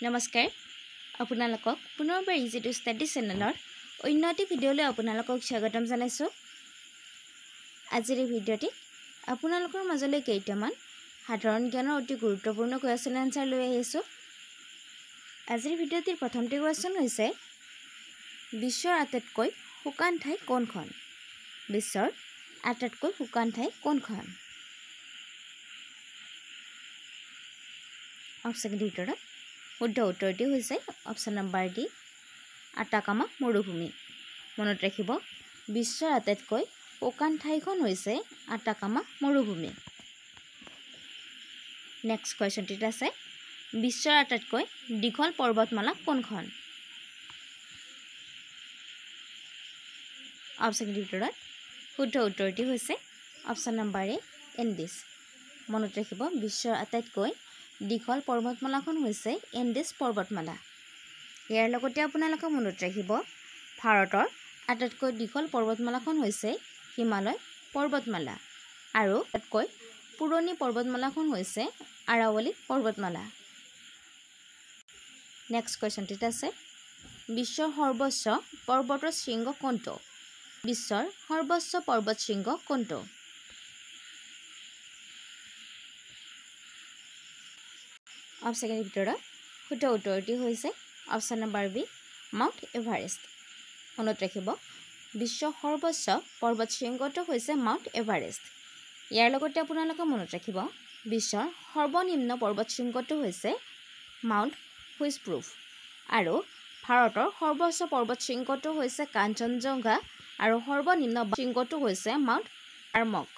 নমস্কাৰ আপোনালোকক পুনৰবাৰ ইজি টু ষ্টাডি চেনেলৰ অন্য এটি ভিডিঅ'লৈ আপোনালোকক স্বাগতম জনাইছোঁ। আজিৰ এই ভিডিঅ'টিত আপোনালোকৰ মাজলৈ কেইটামান সাধাৰণ জ্ঞানৰ অতি গুৰুত্বপূৰ্ণ কুৱেশ্যন আনসাৰ লৈ আহিছোঁ। আজিৰ ভিডিঅ'টিৰ প্ৰথমটো কুৱেশ্যন হৈছে বিশ্বৰ আটাইতকৈ শুকান ঠাই কোনখন? বিশ্বৰ আটাইতকৈ শুকান ঠাই কোনখন? অপশ্যনৰ ভিতৰত শুদ্ধ উত্তৰটি হৈছে অপশ্যন নম্বৰ ডি, আটাকামা মৰুভূমি। মনত ৰাখিব, বিশ্বৰ আটাইতকৈ শুকান ঠাইখন হৈছে আটাকামা মৰুভূমি। নেক্সট কুৱেশ্যনটিত আছে বিশ্বৰ আটাইতকৈ দীঘল পৰ্বতমালা কোনখন? অপশ্যনৰ ভিতৰত শুদ্ধ উত্তৰটি হৈছে অপশ্যন নম্বৰ এ, এণ্ডিছ। মনত ৰাখিব, বিশ্বৰ আটাইতকৈ দীঘল পৰ্বতমালাখন হৈছে এণ্ডিছ পৰ্বতমালা। ইয়াৰ লগতে আপোনালোকে মনত ৰাখিব, ভাৰতৰ আটাইতকৈ দীঘল পৰ্বতমালাখন হৈছে হিমালয় পৰ্বতমালা আৰু আটাইতকৈ পুৰণি পৰ্বতমালাখন হৈছে আৰাৱলী পৰ্বতমালা। নেক্সট কুৱেশ্যনটিত আছে বিশ্বৰ সৰ্বোচ্চ পৰ্বতৰ শৃংগ কোনটো? বিশ্বৰ সৰ্বোচ্চ পৰ্বত শৃংগ কোনটো? অপশ্যনৰ ভিতৰত শুদ্ধ উত্তৰটি হৈছে option number B, mount Everest. মনত ৰাখিব, বিশ্বৰ সৰ্বোচ্চ পৰ্বত শৃংগটো হৈছে মাউণ্ট এভাৰেষ্ট। ইয়াৰ লগতে আপোনালোকে মনত ৰাখিব, বিশ্বৰ সৰ্বনিম্ন পৰ্বত শৃংগটো হৈছে মাউণ্ট হুইচপ্ৰুফ আৰু ভাৰতৰ সৰ্বোচ্চ পৰ্বত শৃংগটো হৈছে কাঞ্চনজংঘা আৰু সৰ্বনিম্ন শৃংগটো হৈছে মাউণ্ট আৰ্মক।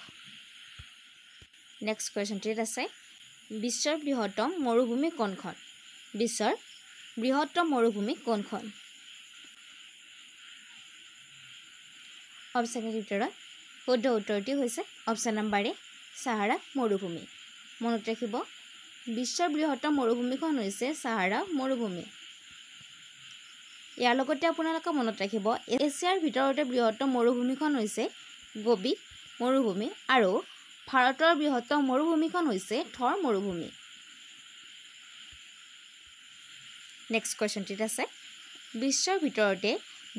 নেক্সট কুৱেশ্যনটিত আছে বিশ্বৰ বৃহত্তম মৰুভূমি কোনখন? বিশ্বৰ বৃহত্তম মৰুভূমি কোনখন? অপশ্যনৰ ভিতৰত শুদ্ধ উত্তৰটি হৈছে অপশ্যন নম্বৰ এ, ছাহাৰা মৰুভূমি। মনত ৰাখিব, বিশ্বৰ বৃহত্তম মৰুভূমিখন হৈছে ছাহাৰা মৰুভূমি। ইয়াৰ লগতে আপোনালোকে মনত ৰাখিব, এছিয়াৰ ভিতৰতে বৃহত্তম মৰুভূমিখন হৈছে গোবি মৰুভূমি আৰু ভাৰতৰ বৃহত্তম মৰুভূমিখন হৈছে থৰ মৰুভূমি। নেক্সট কুৱেশ্যনটিত আছে বিশ্বৰ ভিতৰতে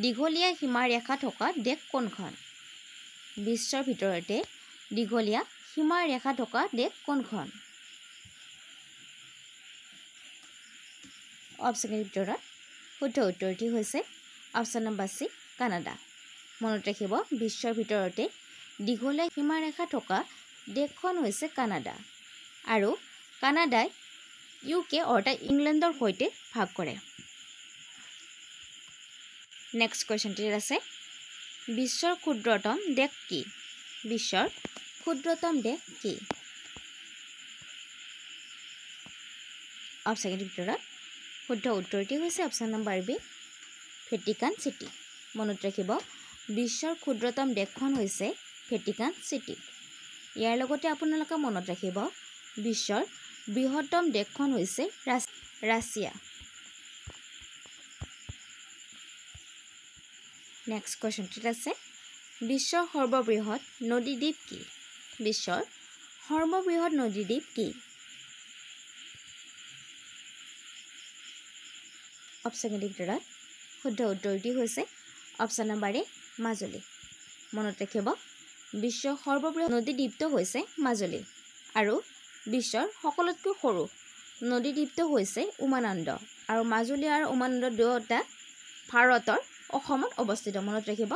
দীঘলীয়া সীমাৰেখা থকা দেশ কোনখন? বিশ্বৰ ভিতৰতে দীঘলীয়া সীমাৰেখা থকা দেশ কোনখন? অপশ্যনৰ ভিতৰত শুদ্ধ উত্তৰটি হৈছে অপশ্যন নম্বৰ চি, কানাডা। মনত ৰাখিব, বিশ্বৰ ভিতৰতে দীঘলীয়া সীমাৰেখা থকা দেশখন হৈছে কানাডা আৰু কানাডাই UK অৰ্থাৎ ইংলেণ্ডৰ সৈতে ভাগ কৰে। নেক্সট কুৱেশ্যনটিত আছে বিশ্বৰ ক্ষুদ্ৰতম দেশ কি? বিশ্বৰ ক্ষুদ্ৰতম দেশ কি? অপশ্যনৰ ভিতৰত শুদ্ধ উত্তৰটি হৈছে option number B, Vatican City. মনত ৰাখিব, বিশ্বৰ ক্ষুদ্ৰতম দেশখন হৈছে ভেটিকান চিটি। ইয়াৰ লগতে আপোনালোকে মনত ৰাখিব, বিশ্বৰ বৃহত্তম দেশখন হৈছে ৰাছিয়া। নেক্সট কুৱেশ্যনটিত আছে বিশ্বৰ সৰ্ববৃহৎ নদীদ্বীপ কি? বিশ্বৰ সৰ্ববৃহৎ নদীদ্বীপ কি? অপশ্যনৰ ভিতৰত শুদ্ধ উত্তৰটি হৈছে অপশ্যন নম্বৰ এ, মাজুলী। মনত ৰাখিব, বিশ্বৰ সৰ্ববৃহৎ নদীদ্বীপটো হৈছে মাজুলী আৰু বিশ্বৰ সকলোতকৈ সৰু নদীদ্বীপটো হৈছে উমানন্দ আৰু মাজুলী আৰু উমানন্দ দুয়োটা ভাৰতৰ অসমত অৱস্থিত। মনত ৰাখিব।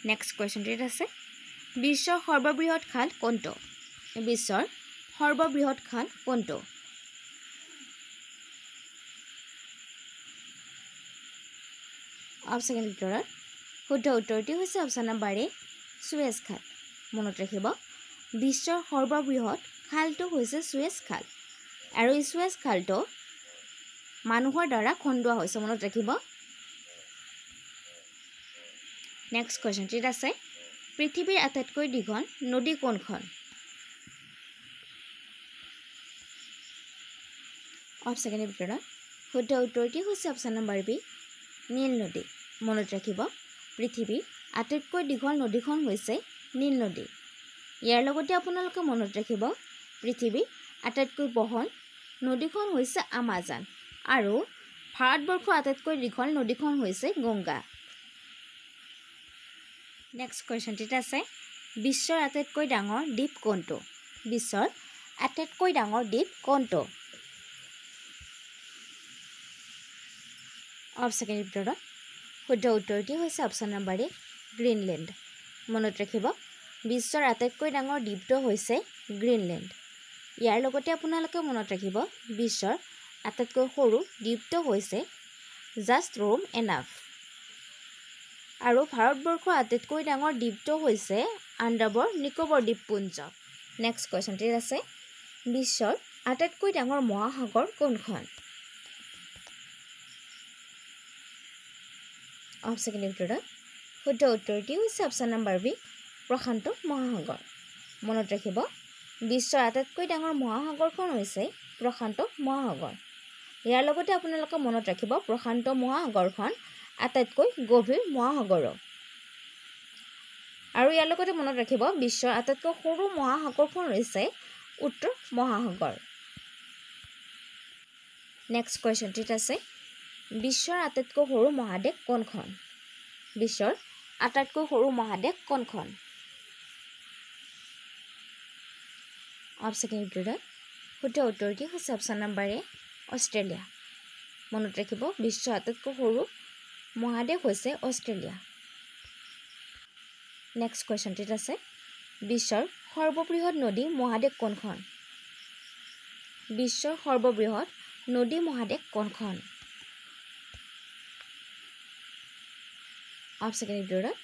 নেক্সট কুৱেশ্যনটিত আছে বিশ্বৰ সৰ্ববৃহৎ খাল কোনটো? বিশ্বৰ সৰ্ববৃহৎ খাল কোনটো? অপশ্যনৰ ভিতৰত শুদ্ধ উত্তৰটি হৈছে অপশ্যন নম্বৰ এ, চুৱেজ খাল। মনত ৰাখিব, বিশ্বৰ সৰ্ববৃহৎ খালটো হৈছে চুৱেজ খাল আৰু এই চুৱেজ খালটো মানুহৰ দ্বাৰা খন্দোৱা হৈছে। মনত ৰাখিব। নেক্সট কুৱেশ্যনটিত আছে পৃথিৱীৰ আটাইতকৈ দীঘল নদী কোনখন? অপশ্যনৰ ভিতৰত শুদ্ধ উত্তৰটি হৈছে অপশ্যন নম্বৰ বি, নীল নদী। মনত ৰাখিব, পৃথিৱীৰ আটাইতকৈ দীঘল নদীখন হৈছে নীল নদী। ইয়াৰ লগতে আপোনালোকে মনত ৰাখিব, পৃথিৱীৰ আটাইতকৈ বহল নদীখন হৈছে আমাজন আৰু ভাৰতবৰ্ষৰ আটাইতকৈ দীঘল নদীখন হৈছে গংগা। নেক্সট কুৱেশ্যনটিত আছে বিশ্বৰ আটাইতকৈ ডাঙৰ দ্বীপ কোনটো? বিশ্বৰ আটাইতকৈ ডাঙৰ দ্বীপ কোনটো? অপশ্যনৰ ভিতৰত শুদ্ধ উত্তৰটি হৈছে অপশ্যন নম্বৰ এ গ্ৰীণলেণ্ড। মনত ৰাখিব বিশ্বৰ আটাইতকৈ ডাঙৰ দ্বীপটো হৈছে গ্ৰীণলেণ্ড। ইয়াৰ লগতে আপোনালোকে মনত ৰাখিব বিশ্বৰ আটাইতকৈ সৰু দ্বীপটো হৈছে জাষ্ট ৰোম এনাফ। আৰু ভাৰতবৰ্ষৰ আটাইতকৈ ডাঙৰ দ্বীপটো হৈছে আন্দামান নিকোবৰ দ্বীপপুঞ্জ। নেক্সট কুৱেশ্যনটিত আছে বিশ্বৰ আটাইতকৈ ডাঙৰ মহাসাগৰ কোনখন? অপশ্যনৰ ভিতৰত শুদ্ধ উত্তৰটি হৈছে অপশ্যন নম্বৰ বি প্ৰশান্ত মহাসাগৰ। মনত ৰাখিব বিশ্বৰ আটাইতকৈ ডাঙৰ মহাসাগৰখন হৈছে প্ৰশান্ত মহাসাগৰ। ইয়াৰ লগতে আপোনালোকে মনত ৰাখিব প্ৰশান্ত মহাসাগৰখন আটাইতকৈ গভীৰ মহাসাগৰ। আৰু ইয়াৰ লগতে মনত ৰাখিব বিশ্বৰ আটাইতকৈ সৰু মহাসাগৰখন হৈছে উত্তৰ মহাসাগৰ। নেক্সট কুৱেশ্যনটিত আছে বিশ্বৰ আটাইতকৈ সৰু মহাদেশ কোনখন? বিশ্বৰ আটাইতকৈ সৰু মহাদেশ কোনখন? অপশ্যনৰ ভিতৰত শুদ্ধ উত্তৰটি হৈছে অপশ্যন নম্বৰ এ অষ্ট্ৰেলিয়া। মনত ৰাখিব বিশ্বৰ আটাইতকৈ সৰু মহাদেশ হৈছে অষ্ট্ৰেলিয়া। নেক্সট কুৱেশ্যনটিত আছে বিশ্বৰ সৰ্ববৃহৎ নদী মহাদেশ কোনখন? বিশ্বৰ সৰ্ববৃহৎ নদী মহাদেশ কোনখন? অপশ্যনৰ ভিতৰত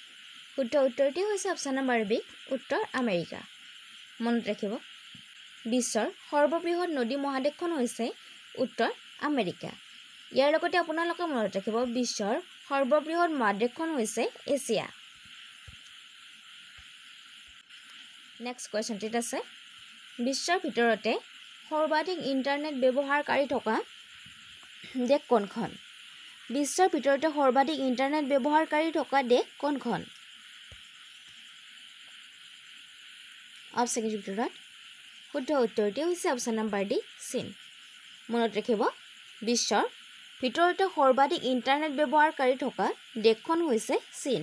শুদ্ধ উত্তৰটি হৈছে অপশ্যন নম্বৰ বি উত্তৰ আমেৰিকা। মনত ৰাখিব বিশ্বৰ সৰ্ববৃহৎ নদী মহাদেশখন হৈছে উত্তৰ আমেৰিকা। ইয়াৰ লগতে আপোনালোকে মনত ৰাখিব বিশ্বৰ সৰ্ববৃহৎ মহাদেশখন হৈছে এছিয়া। নেক্সট কুৱেশ্যনটিত আছে বিশ্বৰ ভিতৰতে সৰ্বাধিক ইণ্টাৰনেট ব্যৱহাৰকাৰী থকা দেশ কোনখন? বিশ্বৰ ভিতৰতে সৰ্বাধিক ইণ্টাৰনেট ব্যৱহাৰকাৰী থকা দেশ কোনখন? অপশ্যনৰ ভিতৰত শুদ্ধ উত্তৰটি হৈছে অপশ্যন নম্বৰ ডি চীন। মনত ৰাখিব বিশ্বৰ ভিতৰতে সৰ্বাধিক ইণ্টাৰনেট ব্যৱহাৰকাৰী থকা দেশখন হৈছে চীন।